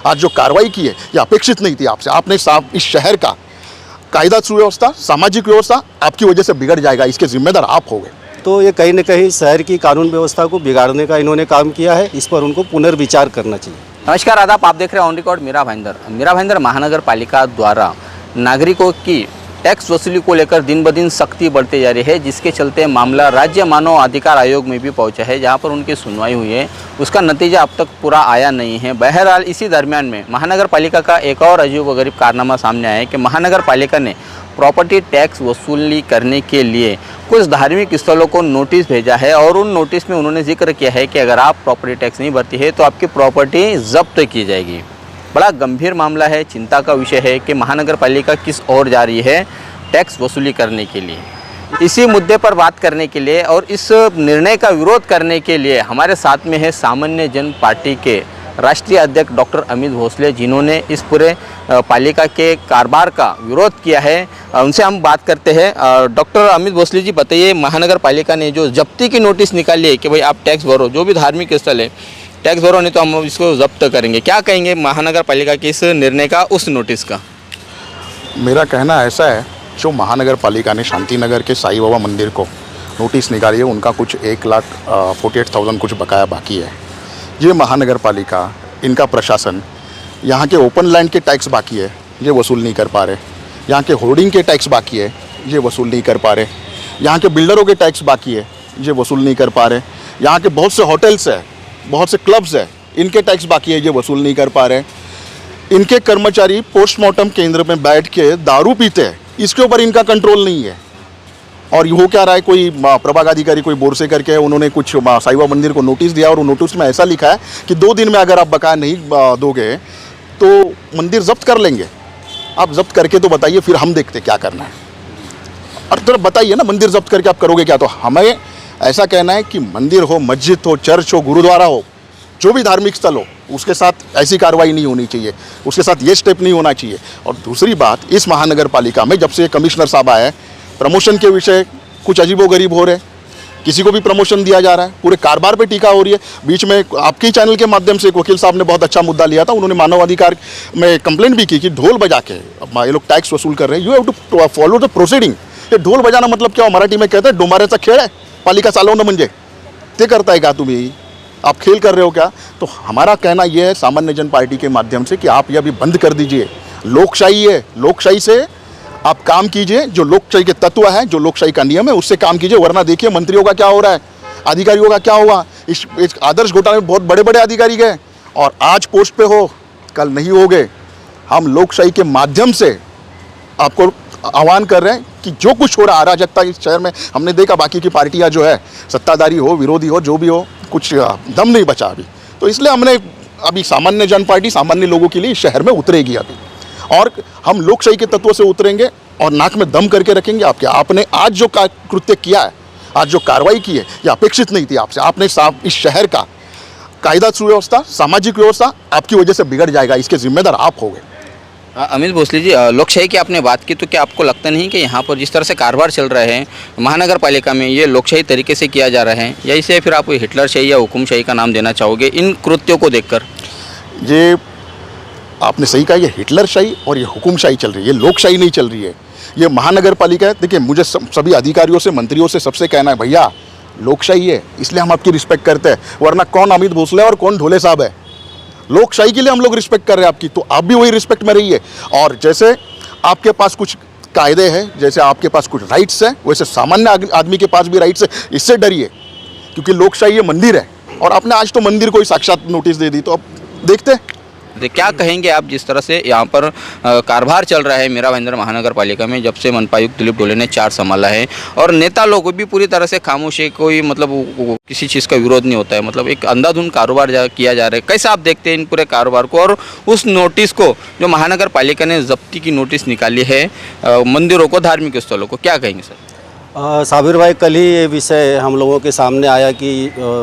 आज जो कार्रवाई की है ये अपेक्षित नहीं थी आपसे। आपने साफ इस शहर का कायदा सुव्यवस्था, सामाजिक व्यवस्था आपकी वजह से बिगड़ जाएगा, इसके जिम्मेदार आप हो गए। तो ये कहीं न कहीं शहर की कानून व्यवस्था को बिगाड़ने का इन्होंने काम किया है, इस पर उनको पुनर्विचार करना चाहिए। नमस्कार, आदाब, आप देख रहे हैं ऑन रिकॉर्ड मीरा भाईंदर महानगर पालिका द्वारा नागरिकों की टैक्स वसूली को लेकर दिन ब दिन सख्ती बढ़ती जा रही है, जिसके चलते मामला राज्य मानव अधिकार आयोग में भी पहुंचा है, जहां पर उनकी सुनवाई हुई है। उसका नतीजा अब तक पूरा आया नहीं है। बहरहाल इसी दरमियान में महानगर पालिका का एक और अजीबोगरीब कारनामा सामने आया है कि महानगर पालिका ने प्रॉपर्टी टैक्स वसूली करने के लिए कुछ धार्मिक स्थलों को नोटिस भेजा है और उन नोटिस में उन्होंने जिक्र किया है कि अगर आप प्रॉपर्टी टैक्स नहीं भरती है तो आपकी प्रॉपर्टी जब्त की जाएगी। बड़ा गंभीर मामला है, चिंता का विषय है कि महानगर पालिका किस ओर जा रही है टैक्स वसूली करने के लिए। इसी मुद्दे पर बात करने के लिए और इस निर्णय का विरोध करने के लिए हमारे साथ में है सामान्य जन पार्टी के राष्ट्रीय अध्यक्ष डॉक्टर अमित भोसले, जिन्होंने इस पूरे पालिका के कारोबार का विरोध किया है। उनसे हम बात करते हैं। डॉक्टर अमित भोसले जी, बताइए, महानगर पालिका ने जो जब्ती की नोटिस निकाली है कि भाई आप टैक्स भरो, जो भी धार्मिक स्थल है टैक्स भरो, नहीं तो हम इसको जब्त करेंगे, क्या कहेंगे महानगर पालिका के इस निर्णय का, उस नोटिस का? मेरा कहना ऐसा है, जो महानगर पालिका ने शांति नगर के साईं बाबा मंदिर को नोटिस निकाली है, उनका कुछ 1,48,000 कुछ बकाया बाकी है। ये महानगर पालिका, इनका प्रशासन यहाँ के ओपन लैंड के टैक्स बाकी है, ये वसूल नहीं कर पा रहे। यहाँ के होर्डिंग के टैक्स बाकी है, ये वसूल नहीं कर पा रहे। यहाँ के बिल्डरों के टैक्स बाकी है, ये वसूल नहीं कर पा रहे। यहाँ के बहुत से होटल्स है, बहुत से क्लब्स है, इनके टैक्स बाकी है, ये वसूल नहीं कर पा रहे। इनके कर्मचारी पोस्टमार्टम केंद्र में बैठ के दारू पीते हैं, इसके ऊपर इनका कंट्रोल नहीं है। और ये हो क्या रहा है, कोई प्रभाग अधिकारी कोई बोर से करके उन्होंने कुछ साईं बाबा मंदिर को नोटिस दिया और वो नोटिस में ऐसा लिखा है कि 2 दिन में अगर आप बकाया नहीं दोगे तो मंदिर जब्त कर लेंगे। आप जब्त करके तो बताइए, फिर हम देखते क्या करना है। और तो बताइए ना, मंदिर जब्त करके आप करोगे क्या? तो हमें ऐसा कहना है कि मंदिर हो, मस्जिद हो, चर्च हो, गुरुद्वारा हो, जो भी धार्मिक स्थल हो, उसके साथ ऐसी कार्रवाई नहीं होनी चाहिए, उसके साथ ये स्टेप नहीं होना चाहिए। और दूसरी बात, इस महानगर पालिका में जब से कमिश्नर साहब आए, प्रमोशन के विषय कुछ अजीबोगरीब हो रहे, किसी को भी प्रमोशन दिया जा रहा है, पूरे कारोबार पे टीका हो रही है। बीच में आपके चैनल के माध्यम से एक वकील साहब ने बहुत अच्छा मुद्दा लिया था, उन्होंने मानव अधिकार में कंप्लेंट भी की कि ढोल बजा के ये लोग टैक्स वसूल कर रहे हैं। You have to follow the proceeding. ये ढोल बजाना मतलब क्या? मराठी में कहते हैं डोमाऱ्याचा खेळ आहे, पालिका चालवणं म्हणजे ते करताय का तुम्ही? आप खेल कर रहे हो क्या? तो हमारा कहना यह है सामान्य जन पार्टी के माध्यम से कि आप ये अभी बंद कर दीजिए। लोकशाही है, लोकशाही से आप काम कीजिए, जो लोकशाही के तत्व है, जो लोकशाही का नियम है, उससे काम कीजिए। वरना देखिए मंत्रियों का क्या हो रहा है, अधिकारियों का क्या हुआ। इस आदर्श घोटाले में बहुत बड़े बड़े अधिकारी गए और आज पोस्ट पे हो, कल नहीं हो गए। हम लोकशाही के माध्यम से आपको आह्वान कर रहे हैं कि जो कुछ हो रहा है अराजकता इस शहर में, हमने देखा बाकी की पार्टियां जो है, सत्ताधारी हो, विरोधी हो, जो भी हो, कुछ दम नहीं बचा अभी। तो इसलिए हमने अभी सामान्य जन पार्टी सामान्य लोगों के लिए शहर में उतरेगी अभी, और हम लोकशाही के तत्वों से उतरेंगे और नाक में दम करके रखेंगे। आपने आज जो कृत्य किया है, आज जो कार्रवाई की है, ये अपेक्षित नहीं थी आपसे। आपने साफ इस शहर का कायदा सुव्यवस्था, सामाजिक व्यवस्था आपकी वजह से बिगड़ जाएगा, इसके जिम्मेदार आप हो गए। अमित भोसले जी, लोकशाही की आपने बात की, तो क्या आपको लगता नहीं कि यहाँ पर जिस तरह से कारोबार चल रहा है महानगर पालिका में, ये लोकशाही तरीके से किया जा रहा है, या इसे फिर आप हिटलरशाही या हुकुमशाही का नाम देना चाहोगे इन कृत्यों को देखकर? ये आपने सही कहा, ये हिटलरशाही और ये हुकुमशाही चल रही है, ये लोकशाही नहीं चल रही है। ये महानगर पालिका है। देखिए, मुझे सभी अधिकारियों से, मंत्रियों से सबसे कहना है, भैया लोकशाही है, इसलिए हम आपकी रिस्पेक्ट करते हैं। वरना कौन अमित भोसले और कौन ढोले साहब है? लोकशाही के लिए हम लोग रिस्पेक्ट कर रहे हैं आपकी, तो आप भी वही रिस्पेक्ट में रहिए। और जैसे आपके पास कुछ कायदे हैं, जैसे आपके पास कुछ राइट्स हैं, वैसे सामान्य आदमी के पास भी राइट्स है। इससे डरिए, क्योंकि लोकशाही ये मंदिर है और आपने आज तो मंदिर को ही साक्षात नोटिस दे दी। तो अब देखते हैं क्या कहेंगे आप, जिस तरह से यहाँ पर कारोबार चल रहा है मीरा भाईंदर महानगर पालिका में, जब से मनपायुक्त दिलीप ढोले ने चार्ज संभाला है, और नेता लोग भी पूरी तरह से खामोश है, कोई मतलब किसी चीज़ का विरोध नहीं होता है, मतलब एक अंधाधुंध कारोबार किया जा रहा है। कैसे आप देखते हैं इन पूरे कारोबार को और उस नोटिस को जो महानगर पालिका ने जब्ती की नोटिस निकाली है मंदिरों को, धार्मिक स्थलों को, क्या कहेंगे सर? साबिर भाई, कल ही ये विषय हम लोगों के सामने आया कि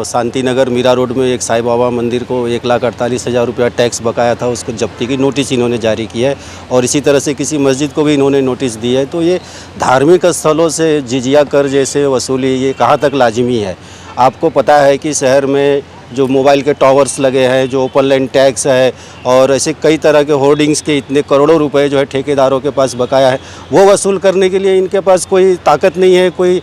शांति नगर मीरा रोड में एक साईं बाबा मंदिर को 1,48,000 रुपया टैक्स बकाया था, उसको जब्ती की नोटिस इन्होंने जारी की है। और इसी तरह से किसी मस्जिद को भी इन्होंने नोटिस दी है। तो ये धार्मिक स्थलों से जिजिया कर जैसे वसूली, ये कहाँ तक लाजिमी है? आपको पता है कि शहर में जो मोबाइल के टावर्स लगे हैं, जो ओपन लैंड टैक्स है और ऐसे कई तरह के होर्डिंग्स के इतने करोड़ों रुपए जो है ठेकेदारों के पास बकाया है, वो वसूल करने के लिए इनके पास कोई ताकत नहीं है, कोई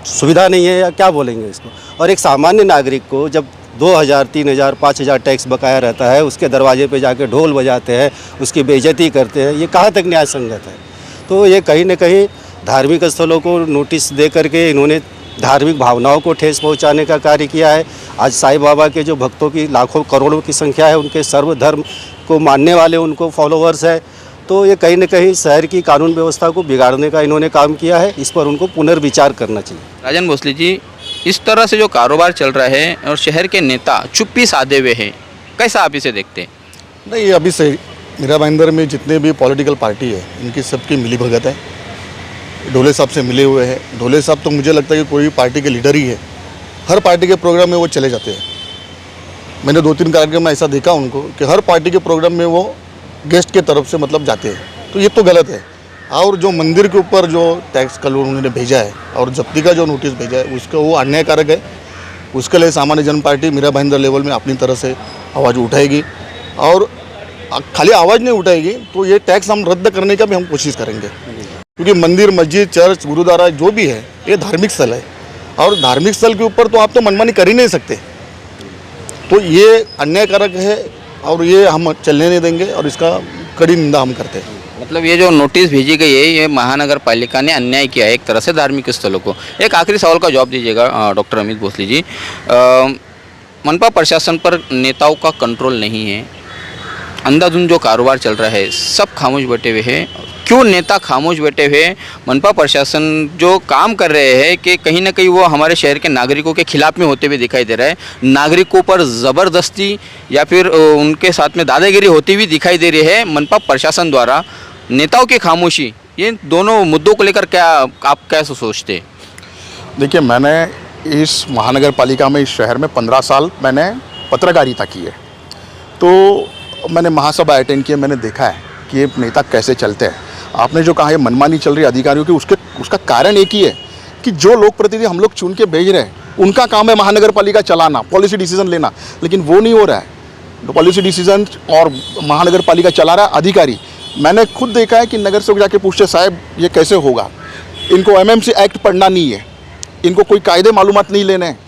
सुविधा नहीं है, या क्या बोलेंगे इसको। और एक सामान्य नागरिक को जब 2000, 3000, 5000 टैक्स बकाया रहता है, उसके दरवाजे पे जाके ढोल बजाते हैं, उसकी बेइज्जती करते हैं, ये कहाँ तक न्याय संगत है। तो ये कहीं न कहीं धार्मिक स्थलों को नोटिस दे करके इन्होंने धार्मिक भावनाओं को ठेस पहुंचाने का कार्य किया है। आज साईं बाबा के जो भक्तों की लाखों करोड़ों की संख्या है, उनके सर्वधर्म को मानने वाले उनको फॉलोअर्स है, तो ये कहीं न कहीं शहर की कानून व्यवस्था को बिगाड़ने का इन्होंने काम किया है। इस पर उनको पुनर्विचार करना चाहिए। राजन भोसले जी, इस तरह से जो कारोबार चल रहा है और शहर के नेता चुप्पी साधे हुए हैं, कैसा आप इसे देखते हैं? नहीं, अभी से मीरा भाईंदर में जितने भी पॉलिटिकल पार्टी है, इनकी सबकी मिली भगत है। ढोले साहब से मिले हुए हैं। ढोले साहब तो मुझे लगता है कि कोई पार्टी के लीडर ही है। हर पार्टी के प्रोग्राम में वो चले जाते हैं। मैंने 2-3 कार्यक्रम में ऐसा देखा उनको कि हर पार्टी के प्रोग्राम में वो गेस्ट के तरफ से मतलब जाते हैं, तो ये तो गलत है। और जो मंदिर के ऊपर जो टैक्स का लोन उन्होंने भेजा है और जब्ती का जो नोटिस भेजा है, उसका वो अन्यायकारक है। उसके लिए सामान्य जन पार्टी मीरा भाईंदर लेवल में अपनी तरह से आवाज़ उठाएगी, और खाली आवाज़ नहीं उठाएगी तो ये टैक्स हम रद्द करने का भी हम कोशिश करेंगे, क्योंकि मंदिर, मस्जिद, चर्च, गुरुद्वारा जो भी है ये धार्मिक स्थल है, और धार्मिक स्थल के ऊपर तो आप तो मनमानी कर ही नहीं सकते। तो ये अन्यायकारक है और ये हम चलने नहीं देंगे, और इसका कड़ी निंदा हम करते हैं। मतलब ये जो नोटिस भेजी गई है, ये महानगर पालिका ने अन्याय किया है एक तरह से धार्मिक स्थलों को। एक आखिरी सवाल का जवाब दीजिएगा डॉक्टर अमित भोसले जी। मनपा प्रशासन पर नेताओं का कंट्रोल नहीं है, अंधाधुंध जो कारोबार चल रहा है, सब खामोश बैठे हुए हैं। क्यों नेता खामोश बैठे हुए? मनपा प्रशासन जो काम कर रहे हैं कि कहीं ना कहीं वो हमारे शहर के नागरिकों के खिलाफ में होते हुए दिखाई दे रहा है। नागरिकों पर ज़बरदस्ती या फिर उनके साथ में दादागिरी होती हुई दिखाई दे रही है मनपा प्रशासन द्वारा। नेताओं की खामोशी, ये दोनों मुद्दों को लेकर क्या आप कैसे सोचते हैं? देखिए, मैंने इस महानगर पालिका में, इस शहर में 15 साल मैंने पत्रकारिता की है, तो मैंने महासभा अटेंड किए, मैंने देखा है कि ये नेता कैसे चलते हैं। आपने जो कहा ये मनमानी चल रही है अधिकारियों की, उसका कारण एक ही है कि जो लोग प्रतिनिधि हम लोग चुन के भेज रहे हैं, उनका काम है महानगर पालिका चलाना, पॉलिसी डिसीजन लेना, लेकिन वो नहीं हो रहा है। पॉलिसी डिसीजन और महानगर पालिका चला रहा है अधिकारी। मैंने खुद देखा है कि नगर सेवक जाके पूछते, साहब ये कैसे होगा, इनको एमएमसी एक्ट पढ़ना नहीं है, इनको कोई कायदे मालूमात नहीं लेने हैं,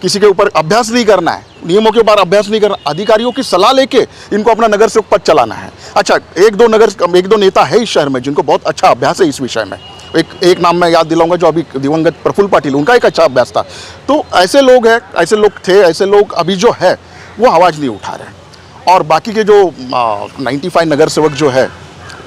किसी के ऊपर अभ्यास नहीं करना है, नियमों के ऊपर अभ्यास नहीं करना, अधिकारियों की सलाह लेके इनको अपना नगर सेवक पद चलाना है। अच्छा, एक दो नेता है इस शहर में जिनको बहुत अच्छा अभ्यास है इस विषय में। एक नाम मैं याद दिलाऊंगा, जो अभी दिवंगत प्रफुल्ल पाटिल, उनका एक अच्छा अभ्यास था। तो ऐसे लोग हैं, ऐसे लोग थे, ऐसे लोग अभी जो है वो आवाज़ नहीं उठा रहे। और बाकी के जो 95 नगर सेवक जो है,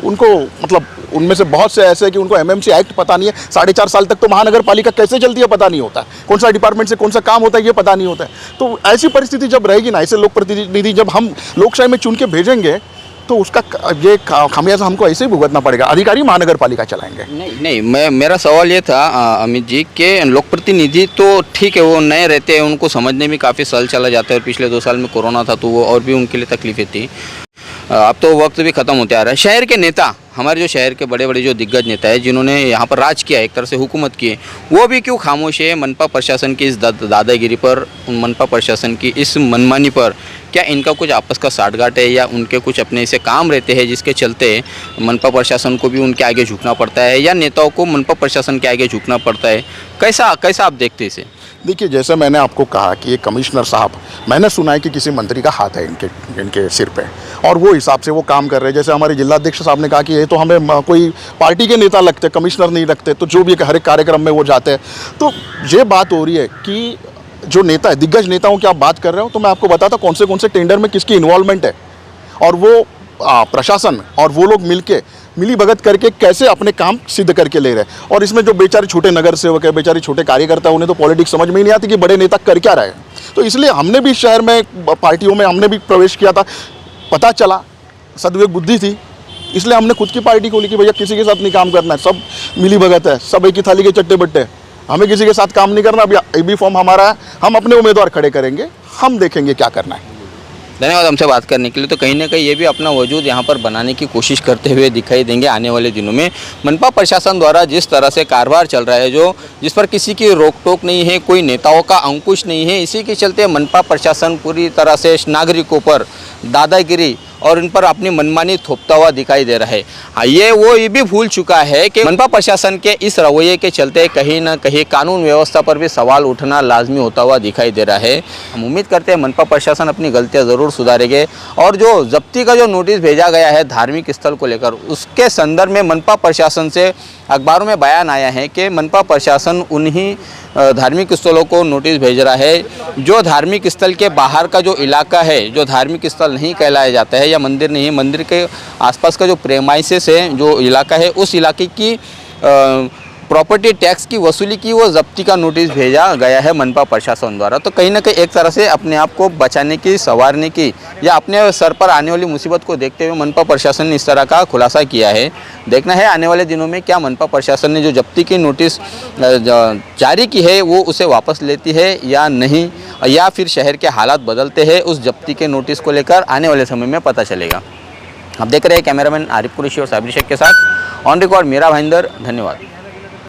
उनको मतलब उनमें से बहुत से ऐसे हैं कि उनको एमएमसी एक्ट पता नहीं है। 4.5 साल तक तो महानगर पालिका कैसे चलती है पता नहीं होता है, कौन सा डिपार्टमेंट से कौन सा काम होता है ये पता नहीं होता है। तो ऐसी परिस्थिति जब रहेगी ना, ऐसे लोक प्रतिनिधि जब हम लोकशाही में चुन के भेजेंगे, तो उसका ये खामियाजा हमको ऐसे ही भुगतना पड़ेगा। अधिकारी महानगर पालिका चलाएंगे। नहीं, मेरा सवाल ये था अमित जी कि लोक प्रतिनिधि तो ठीक है, वो नए रहते हैं, उनको समझने में काफ़ी साल चला जाता है, और पिछले 2 साल में कोरोना था तो वो और भी उनके लिए तकलीफें थी। अब तो वक्त भी ख़त्म होते आ रहा है। शहर के नेता, हमारे जो शहर के बड़े बड़े जो दिग्गज नेता है जिन्होंने यहाँ पर राज किया, एक तरह से हुकूमत की है, वो भी क्यों खामोश है मनपा प्रशासन की इस दादागिरी पर, मनपा प्रशासन की इस मनमानी पर? क्या इनका कुछ आपस का साठगांठ है, या उनके कुछ अपने ऐसे काम रहते हैं जिसके चलते मनपा प्रशासन को भी उनके आगे झुकना पड़ता है, या नेताओं को मनपा प्रशासन के आगे झुकना पड़ता है? कैसा आप देखते हैं इसे? देखिए, जैसे मैंने आपको कहा कि ये कमिश्नर साहब, मैंने सुना है कि किसी मंत्री का हाथ है इनके सिर पे, और वो हिसाब से वो काम कर रहे हैं। जैसे हमारे जिलाध्यक्ष साहब ने कहा कि ये तो हमें कोई पार्टी के नेता लगते, कमिश्नर नहीं लगते, तो जो भी हर एक कार्यक्रम में वो जाते हैं। तो ये बात हो रही है कि जो नेता है, दिग्गज नेताओं की आप बात कर रहे हो, तो मैं आपको बताता कौन से टेंडर में किसकी इन्वॉल्वमेंट है, और वो प्रशासन और वो लोग मिली भगत करके कैसे अपने काम सिद्ध करके ले रहे हैं। और इसमें जो बेचारे छोटे नगर सेवक है, बेचारे छोटे कार्यकर्ता, उन्हें तो पॉलिटिक्स समझ में ही नहीं आती कि बड़े नेता कर क्या रहे हैं। तो इसलिए हमने भी शहर में पार्टियों में हमने भी प्रवेश किया था, पता चला सद्विवेक बुद्धि थी, इसलिए हमने खुद की पार्टी खोली कि भैया किसी के साथ नहीं काम करना है, सब मिली भगत है, सब एक ही थाली के चट्टे बट्टे, हमें किसी के साथ काम नहीं करना। अभी AB फॉर्म हमारा है, हम अपने उम्मीदवार खड़े करेंगे, हम देखेंगे क्या करना है। धन्यवाद हमसे बात करने के लिए। तो कहीं ना कहीं ये भी अपना वजूद यहाँ पर बनाने की कोशिश करते हुए दिखाई देंगे आने वाले दिनों में। मनपा प्रशासन द्वारा जिस तरह से कारोबार चल रहा है, जिस पर किसी की रोक टोक नहीं है, कोई नेताओं का अंकुश नहीं है, इसी के चलते मनपा प्रशासन पूरी तरह से नागरिकों पर दादागिरी और इन पर अपनी मनमानी थोपता हुआ दिखाई दे रहा है। ये भी भूल चुका है कि मनपा प्रशासन के इस रवैये के चलते कहीं ना कहीं कानून व्यवस्था पर भी सवाल उठना लाजमी होता हुआ दिखाई दे रहा है। हम उम्मीद करते हैं मनपा प्रशासन अपनी गलतियां ज़रूर सुधारेंगे और जो जब्ती का जो नोटिस भेजा गया है धार्मिक स्थल को लेकर, उसके संदर्भ में मनपा प्रशासन से अखबारों में बयान आया है कि मनपा प्रशासन उन्हीं धार्मिक स्थलों को नोटिस भेज रहा है जो धार्मिक स्थल के बाहर का जो इलाका है, जो धार्मिक स्थल नहीं कहलाया जाता है या मंदिर नहीं है, मंदिर के आसपास का जो प्रेमाइसेस है, जो इलाका है, उस इलाके की प्रॉपर्टी टैक्स की वसूली की वो जब्ती का नोटिस भेजा गया है मनपा प्रशासन द्वारा। तो कहीं ना कहीं एक तरह से अपने आप को बचाने की, संवारने की या अपने सर पर आने वाली मुसीबत को देखते हुए मनपा प्रशासन ने इस तरह का खुलासा किया है। देखना है आने वाले दिनों में क्या मनपा प्रशासन ने जो जब्ती की नोटिस जारी की है वो उसे वापस लेती है या नहीं, या फिर शहर के हालात बदलते हैं उस जब्ती के नोटिस को लेकर आने वाले समय में पता चलेगा। आप देख रहे हैं कैमरामैन आरिफ कुरैशी और साबिर शेख के साथ ऑन रिकॉर्ड मीरा भाईंदर। धन्यवाद।